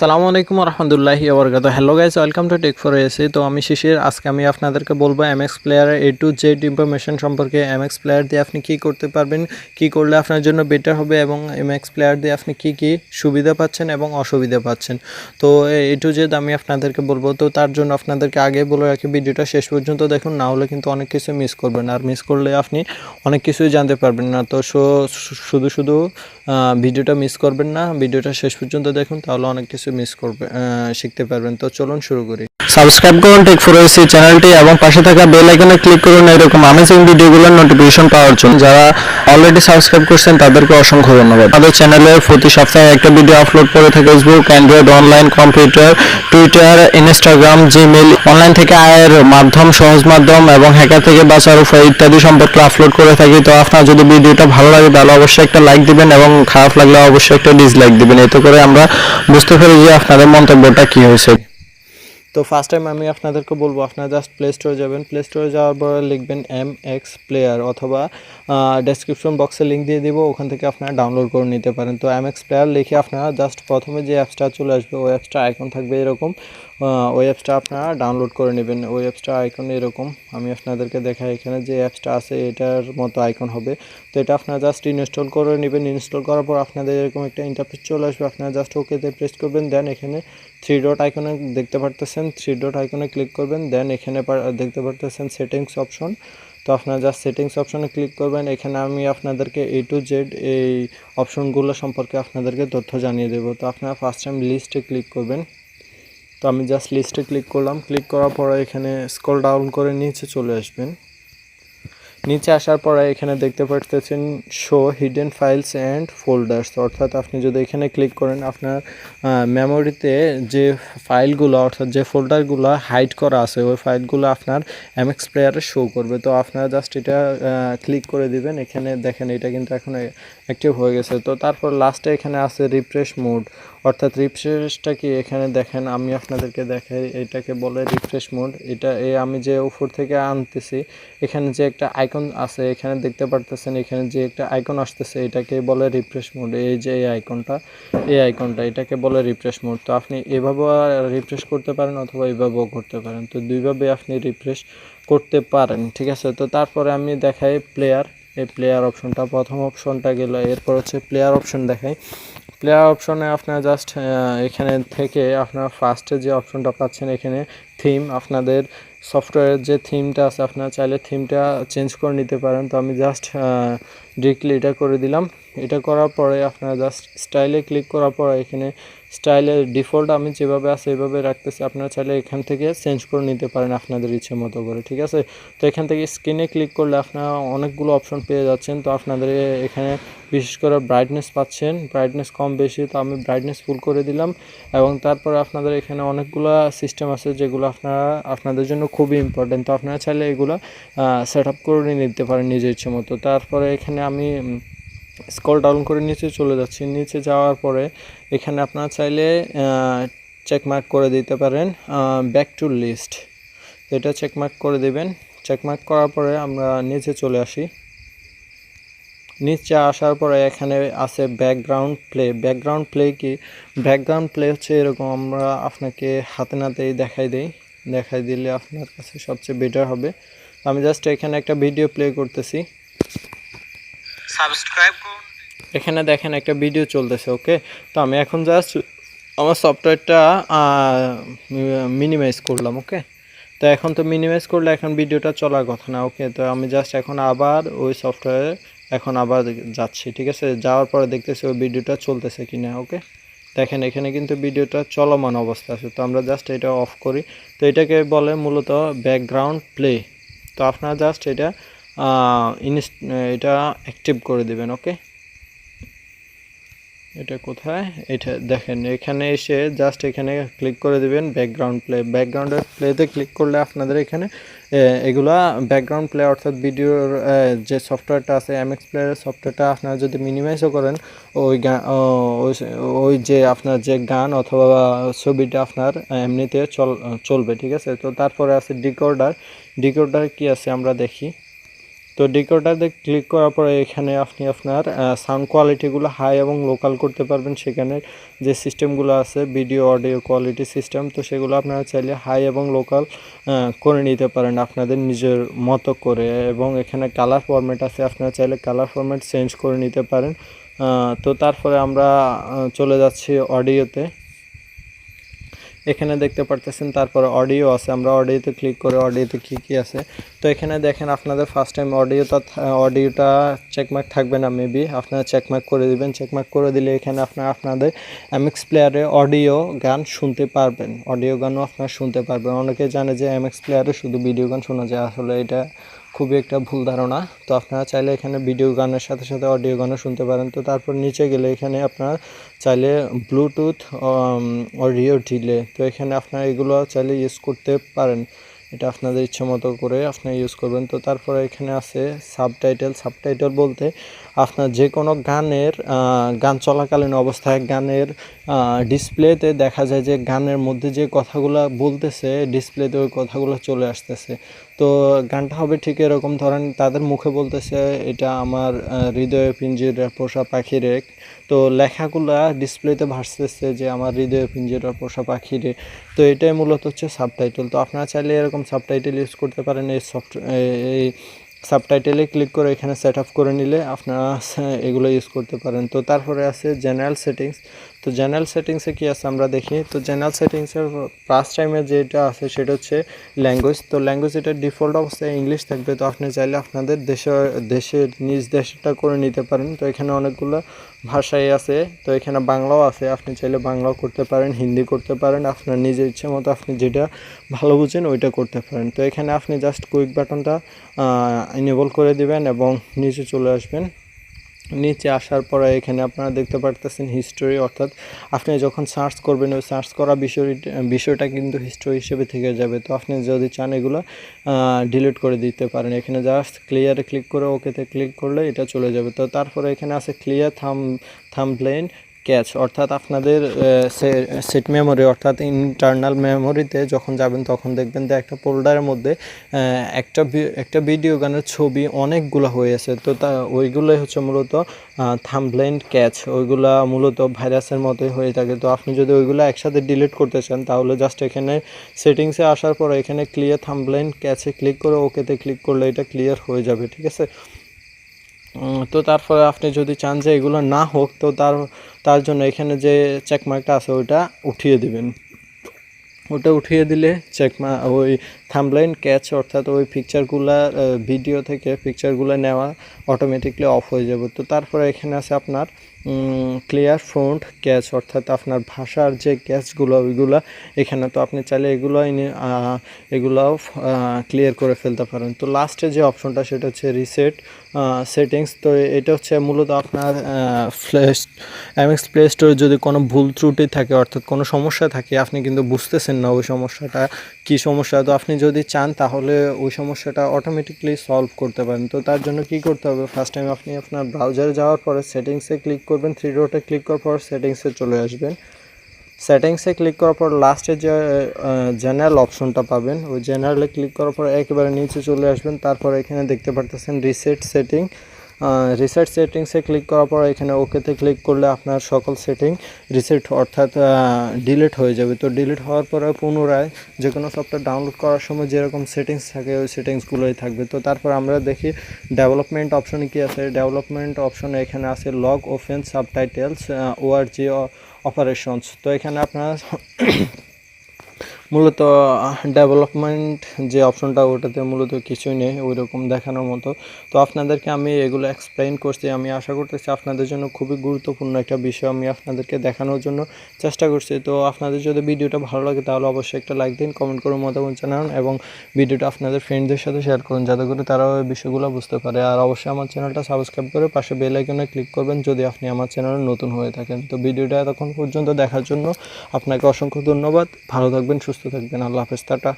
সালামু আলাইকুম রহমতুল্লাহি ওবরাকাতুহু। Hello guys, welcome to tech for AC. তো আমি শিশির। আজকে আমি আপনাদেরকে বলবো এমএক্স প্লেয়ারের এ টু জেড ইনফরমেশন সম্পর্কে। এমএক্স প্লেয়ার দিয়ে আপনি কি করতে পারবেন, কি করলে আপনার জন্য বেটার হবে, এবং এমএক্স প্লেয়ার দিয়ে আপনি কি কি সুবিধা পাচ্ছেন এবং অসুবিধা পাচ্ছেন। তো এ টু জেড আমি আপনাদেরকে বলবো। তো তার জন্য আপনাদেরকে আগে বলে রাখি, ভিডিওটা শেষ পর্যন্ত দেখুন, না হলে কিন্তু অনেক কিছু মিস করবেন, আর মিস করলে আপনি অনেক কিছুই জানতে পারবেন না। তো শুধু শুধু ভিডিওটা মিস করবেন না, ভিডিওটা শেষ পর্যন্ত দেখুন, তাহলে অনেক কিছু মিস করবে শিখতে পারবেন। তো চলুন শুরু করি। সাবস্ক্রাইব করুন টেক ফর এসি চ্যানেলটি এবং পাশে থাকা বেল আইকনে ক্লিক করুন এরকম অ্যামেজিং ভিডিওগুলোর নোটিফিকেশন পাওয়ার জন্য। যারা অলরেডি সাবস্ক্রাইব করছেন তাদেরকে অসংখ্য ধন্যবাদ। আমাদের চ্যানেলে প্রতি সপ্তাহে একটা ভিডিও আপলোড করে থাকে। Facebook, Android, online, computer, Twitter, Instagram, Gmail, online থেকে আয়ের মাধ্যম, সহজ মাধ্যম এবং হ্যাকার থেকে বাঁচার উপায় ইত্যাদি সম্পর্কে আপলোড করে থাকি। তো আপনার যদি ভিডিওটা ভালো লাগে তাহলে অবশ্যই একটা লাইক দিবেন এবং খারাপ লাগলে অবশ্যই একটা ডিসলাইক দিবেন, এতে করে আমরা বুঝতে পারি যে আপনাদের মন্তব্যটা কি হয়েছে। তো ফার্স্ট টাইম আমি আপনাদেরকে বলবো, আপনারা জাস্ট প্লে স্টোরে যাবেন। প্লে স্টোরে যাওয়ার পরে লিখবেন এমএক্স প্লেয়ার, অথবা ডেসক্রিপশন বক্সে লিঙ্ক দিয়ে দিব, ওখান থেকে আপনারা ডাউনলোড করে নিতে পারেন। তো এমএক্স প্লেয়ার লিখে আপনারা জাস্ট প্রথমে যে অ্যাপসটা চলে আসবে, ওই অ্যাপসটা আইকন থাকবে এরকম, ওই অ্যাপসটা আপনারা ডাউনলোড করে নেবেন। ওই অ্যাপসটা আইকন এরকম, আমি আপনাদেরকে দেখাই, এখানে যে অ্যাপসটা আছে এটার মতো আইকন হবে। তো এটা আপনারা জাস্ট ইনস্টল করে নেবেন। ইনস্টল করার পর আপনাদের এরকম একটা ইন্টারফেস চলে আসবে, আপনারা জাস্ট ওকেতে প্রেস করবেন। দেন এখানে থ্রি ডট আইকনে দেখতে পারতেছেন, থ্রি ডট আইকনে ক্লিক করবেন। দেন এখানে দেখতে পারতেছেন সেটিংস অপশন। তো আপনারা জাস্ট সেটিংস অপশনে ক্লিক করবেন। এখানে আমি আপনাদেরকে এ টু জেড এই অপশনগুলো সম্পর্কে আপনাদেরকে তথ্য জানিয়ে দেবো। তো আপনারা ফার্স্ট টাইম লিস্টে ক্লিক করবেন। তো আমি জাস্ট লিস্টে ক্লিক করলাম। ক্লিক করার পরে এখানে স্ক্রল ডাউন করে নিচে চলে আসবেন। নিচে আসার পরে এখানে দেখতে পারতেছেন show hidden files and folders, অর্থাৎ আপনি যদি এখানে ক্লিক করেন, আপনার মেমোরিতে যে ফাইলগুলো অর্থাৎ যে ফোল্ডারগুলো হাইড করা আছে ওই ফাইলগুলো আপনার এমএক্স প্লেয়ারে শো করবে। তো আপনারা জাস্ট এটা ক্লিক করে দিবেন। এখানে দেখেন এটা কিন্তু এখন অ্যাক্টিভ হয়ে গেছে। তো তারপর লাস্টে এখানে আছে রিফ্রেশ মোড, অর্থাৎ রিফ্রেশটা কি এখানে দেখেন, আমি আপনাদেরকে দেখাই, এটাকে বলে রিফ্রেশ মোড। এটা আমি যে উপর থেকে আনতেছি, এখানে যে একটা আইকন আছে এখানে দেখতে পারতেছেন, এখানে যে একটা আইকন আসতেছে এটাকে বলে রিফ্রেশ মোড। এই যে এই আইকনটা এটাকে বলে রিফ্রেশ মোড। তো আপনি এভাবেও রিফ্রেশ করতে পারেন অথবা এভাবেও করতে পারেন। তো দুইভাবে আপনি রিফ্রেশ করতে পারেন, ঠিক আছে। তো তারপরে আমি দেখাই প্লেয়ার, এই প্লেয়ার অপশনটা, প্রথম অপশনটা গেল, এরপর হচ্ছে প্লেয়ার অপশন দেখাই। প্লেয়ার অপশনে আপনারা জাস্ট এখানে থেকে আপনারা ফার্স্টে যে অপশনটা পাচ্ছেন, এখানে থিম, আপনাদের সফটওয়্যারের যে থিমটা আছে আপনারা চাইলে থিমটা চেঞ্জ করে নিতে পারেন। তো আমি জাস্ট ডিরেক্টলি এটা করে দিলাম। এটা করার পরে আপনারা জাস্ট স্টাইলে ক্লিক করার পরে এখানে স্টাইলের ডিফল্ট আমি যেভাবে আছে এইভাবে রাখতেছি, আপনারা চাইলে এখান থেকে চেঞ্জ করে নিতে পারেন আপনাদের ইচ্ছে মতো করে, ঠিক আছে। তো এখান থেকে স্ক্রিনে ক্লিক করলে আপনারা অনেকগুলো অপশন পেয়ে যাচ্ছেন। তো আপনাদের এখানে বিশেষ করে ব্রাইটনেস পাচ্ছেন, ব্রাইটনেস কম বেশি, তো আমি ব্রাইটনেস ফুল করে দিলাম। এবং তারপরে আপনাদের এখানে অনেকগুলো সিস্টেম আছে যেগুলো আপনাদের জন্য খুবই ইম্পর্টেন্ট। তো আপনারা চাইলে এগুলো সেট আপ করে নিতে পারেন নিজের ইচ্ছে মতো। তারপরে এখানে আমি স্ক্রল ডাউন করে নিচে চলে যাচ্ছি। নিচে যাওয়ার পরে এখানে আপনারা চাইলে চেকমার্ক করে দিতে পারেন ব্যাক টু লিস্ট, এটা চেকমার্ক করে দেবেন। চেকমার্ক করার পরে আমরা নিচে চলে আসি। নিচে আসার পরে এখানে আছে ব্যাকগ্রাউন্ড প্লে। ব্যাকগ্রাউন্ড প্লে কি? ব্যাকগ্রাউন্ড প্লে হচ্ছে এরকম, আমরা আপনাকে হাতে নাতেই দেখাই দিলে আপনার কাছে সবচেয়ে বেটার হবে। আমি জাস্ট এখানে একটা ভিডিও প্লে করতেছি, সাবস্ক্রাইব করুন। এখানে দেখেন একটা ভিডিও চলতেছে, ওকে। তো আমি এখন জাস্ট আমার সফটওয়্যারটা মিনিমাইজ করলাম, ওকে। তো এখন তো মিনিমাইজ করলে এখন ভিডিওটা চলার কথা না, ওকে। তো আমি জাস্ট এখন আবার ওই সফটওয়্যারে এখন আবার যাচ্ছি, ঠিক আছে। যাওয়ার পরে দেখতেছি ওই ভিডিওটা চলতেছে কিনা, ওকে। দেখেন এখানে কিন্তু ভিডিওটা চলমান অবস্থা আছে। তো আমরা জাস্ট এটা অফ করি। তো এটাকে বলে মূলত ব্যাকগ্রাউন্ড প্লে। তো আপনারা জাস্ট এটা এটা অ্যাক্টিভ করে দিবেন, ওকে। এটা কোথায়, এটা দেখেন এখানে এসে জাস্ট এখানে ক্লিক করে দিবেন ব্যাকগ্রাউন্ড প্লে। ব্যাকগ্রাউন্ডের প্লেতে ক্লিক করলে আপনাদের এখানে এগুলা ব্যাকগ্রাউন্ড প্লে অর্থাৎ ভিডিওর যে সফটওয়্যারটা আছে এমএক্স প্লেয়ারের সফটওয়্যারটা আপনারা যদি মিনিমাইজও করেন, ওই ওই যে আপনার যে গান অথবা ছবিটা আপনার এমনিতে চলবে, ঠিক আছে। তো তারপরে আছে ডিকোডার। ডিকোডার কি আছে আমরা দেখি। তো ডিকোডারে ক্লিক করার পরে এখানে আপনি আপনার সাউন্ড কোয়ালিটিগুলো হাই এবং লোকাল করতে পারবেন। সেখানে যে সিস্টেমগুলো আছে ভিডিও অডিও কোয়ালিটি সিস্টেম, তো সেগুলো আপনারা চাইলে হাই এবং লোকাল করে নিতে পারেন আপনাদের নিজের মতো করে। এবং এখানে কালার ফরম্যাট আছে, আপনারা চাইলে কালার ফরম্যাট চেঞ্জ করে নিতে পারেন। তো তারপরে আমরা চলে যাচ্ছি অডিওতে। এখানে দেখতে পারতেছেন তারপরে অডিও আছে, আমরা অডিওতে ক্লিক করে অডিওতে কী আছে। তো এখানে দেখেন আপনাদের ফার্স্ট টাইম অডিওটা চেকমার্ক থাকবে না, মেবি আপনারা চেকমার্ক করে দিবেন। চেকমার্ক করে দিলে এখানে আপনাদের এমএক্স প্লেয়ারে অডিও গান শুনতে পারবেন, অডিও গানও আপনারা শুনতে পারবেন। অনেকে জানে যে এমএক্স প্লেয়ারে শুধু ভিডিও গান শোনা যায়, আসলে এটা খুবই একটা ভুল ধারণা। তো আপনারা চাইলে এখানে ভিডিও গানের সাথে সাথে অডিও গানও শুনতে পারেন। তো তারপর নিচে গেলে এখানে আপনারা চাইলে ব্লুটুথ অডিও ডিলে, তো এখানে আপনারা এগুলো চাইলে ইউজ করতে পারেন, এটা আপনাদের ইচ্ছা মতো করে আপনারা ইউজ করবেন। তো তারপরে এখানে আছে সাবটাইটেল বলতে আপনার যে কোনো গান চলাকালীন অবস্থায় গানের ডিসপ্লেতে দেখা যায় যে গানের মধ্যে যে কথাগুলো বলতেছে ডিসপ্লেতে ওই কথাগুলো চলে আসতেছে। তো গানটা হবে ঠিক এরকম, ধরেন তাদের মুখে বলতেছে এটা আমার হৃদয়ে পিঞ্জিরা পোষা পাখি রে, তো লেখাগুলা ডিসপ্লেতে ভাসতেছে যে আমার হৃদয়ে পিঞ্জিরা পোষা পাখি রে। তো এটাই মূলত হচ্ছে সাবটাইটেল। তো আপনারা চাইলে এরকম সাবটাইটেল ইউজ করতে পারেন। এই সাবটাইটেলে ক্লিক করে এখানে সেট আপ করে নিলে আপনারা এগুলো ইউজ করতে পারেন। তো তারপরে আছে জেনারেল সেটিংস। তো জেনারেল সেটিংসে কি আছে আমরা দেখি। তো জেনারেল সেটিংসের ফার্স্ট টাইমে যেটা আছে সেটা হচ্ছে ল্যাঙ্গুয়েজ। তো ল্যাঙ্গুয়েজ এটা ডিফল্ট অবস্থায় ইংলিশ থাকবে। তো আপনি চাইলে আপনাদের দেশের নিজ দেশটা করে নিতে পারেন। তো এখানে অনেকগুলো ভাষাই আছে, তো এখানে বাংলাও আছে, আপনি চাইলে বাংলাও করতে পারেন, হিন্দি করতে পারেন, আপনার নিজের ইচ্ছে মতো আপনি যেটা ভালো বুঝেন ওইটা করতে পারেন। তো এখানে আপনি জাস্ট কুইক বাটনটা এনেবল করে দিবেন এবং নিচে চলে আসবেন। নিচে আসার পরে এখানে আপনারা দেখতে পারতেছেন হিস্টোরি, অর্থাৎ আপনি যখন সার্চ করবেন ওই সার্চ করা বিষয়টা কিন্তু হিস্টোরি হিসেবে থেকে যাবে। তো আপনি যদি চান এগুলো ডিলিট করে দিতে পারেন। এখানে জাস্ট ক্লিয়ারে ক্লিক করে ওকেতে ক্লিক করলে এটা চলে যাবে। তো তারপরে এখানে আছে ক্লিয়ার থাম্বনেইল ক্যাচ, অর্থাৎ আপনাদের সেট মেমোরি অর্থাৎ ইন্টারনাল মেমোরিতে যখন যাবেন তখন দেখবেন যে একটা ফোল্ডারের মধ্যে একটা ভিডিও গানের ছবি অনেকগুলো হয়ে আছে। তো ওইগুলোই হচ্ছে মূলত থাম্বনেইল ক্যাচ, ওইগুলা মূলত ভাইরাসের মতোই হয়ে থাকে। তো আপনি যদি ওইগুলো একসাথে ডিলিট করতে চান তাহলে জাস্ট এখানে সেটিংসে আসার পর এখানে ক্লিয়ার থাম্বনেইল ক্যাচে ক্লিক করে ওকেতে ক্লিক করলে এটা ক্লিয়ার হয়ে যাবে, ঠিক আছে। তো তারপরে আপনি যদি চান যে এগুলো না হোক তো তার জন্য এখানে যে চেকমার্কটা আছে ওইটা উঠিয়ে দিবেন। ওটা উঠিয়ে দিলে ওই থাম্বনেইল ক্যাচ অর্থাৎ ওই পিকচারগুলা ভিডিও থেকে পিকচারগুলো নেওয়া অটোমেটিকলি অফ হয়ে যাবে। তো তারপরে এখানে আছে আপনার ক্লিয়ার ফ্রন্ট ক্যাচ, অর্থাৎ আপনার ভাষার যে ক্যাচগুলো ওইগুলো এখানে, তো আপনি চাইলে এগুলাও ক্লিয়ার করে ফেলতে পারেন। তো লাস্টে যে অপশনটা সেটা হচ্ছে রিসেট সেটিংস। তো এটা হচ্ছে মূলত আপনার এমএক্স প্লে স্টোরে যদি কোনো ভুল ত্রুটি থাকে অর্থাৎ কোনো সমস্যা থাকে, আপনি কিন্তু বুঝতেছেন না ওই সমস্যাটা কী সমস্যা, তো আপনি যদি চান তাহলে ওই সমস্যাটা অটোমেটিকলি সলভ করতে পারেন। তো তার জন্য কি করতে হবে, ফার্স্ট টাইম আপনি আপনার ব্রাউজারে যাওয়ার পরে সেটিংসে ক্লিক করবেন, থ্রি ডটে ক্লিক করার পর সেটিংসে চলে আসবেন। সেটিংসে ক্লিক করার পর লাস্টে যে জেনারেল অপশনটা পাবেন ওই জেনারেলে ক্লিক করার পর একেবারে নিচে চলে আসবেন। তারপর এখানে দেখতে পারতেছেন রিসেট সেটিংসে ক্লিক করার পর এখানে ওকেতে ক্লিক করলে আপনার সকল সেটিং রিসেট অর্থাৎ ডিলিট হয়ে যাবে। তো ডিলিট হওয়ার পরে পুনরায় যে কোনো সফটওয়্যার ডাউনলোড করার সময় যেরকম সেটিংস থাকে ওই সেটিংসগুলোই থাকবে। তো তারপর আমরা দেখি ডেভেলপমেন্ট অপশনে কি আছে। ডেভেলপমেন্ট অপশনে এখানে আছে log open subtitles ORG operations. তো এখানে আপনার মূলত ডেভেলপমেন্ট যে অপশনটা ওটাতে মূলত কিছুই নেই ওই রকম দেখানোর মতো। তো আপনাদেরকে আমি এগুলো এক্সপ্লেইন করছি, আমি আশা করতেছি আপনাদের জন্য খুবই গুরুত্বপূর্ণ একটা বিষয় আমি আপনাদেরকে দেখানোর জন্য চেষ্টা করছি। তো আপনাদের যদি ভিডিওটা ভালো লাগে তাহলে অবশ্যই একটা লাইক দিন, কমেন্ট করে মতামত জানান এবং ভিডিওটা আপনাদের ফ্রেন্ডদের সাথে শেয়ার করুন যাতে করে তারাও এই বিষয়গুলো বুঝতে পারে। আর অবশ্যই আমার চ্যানেলটা সাবস্ক্রাইব করে পাশে বেল আইকনে ক্লিক করবেন যদি আপনি আমার চ্যানেলে নতুন হয়ে থাকেন। তো ভিডিওটা এতক্ষণ পর্যন্ত দেখার জন্য আপনাকে অসংখ্য ধন্যবাদ। ভালো থাকবেন, সুস্থ থাকবেন, আল্লাহ হাফেজ, টাটা।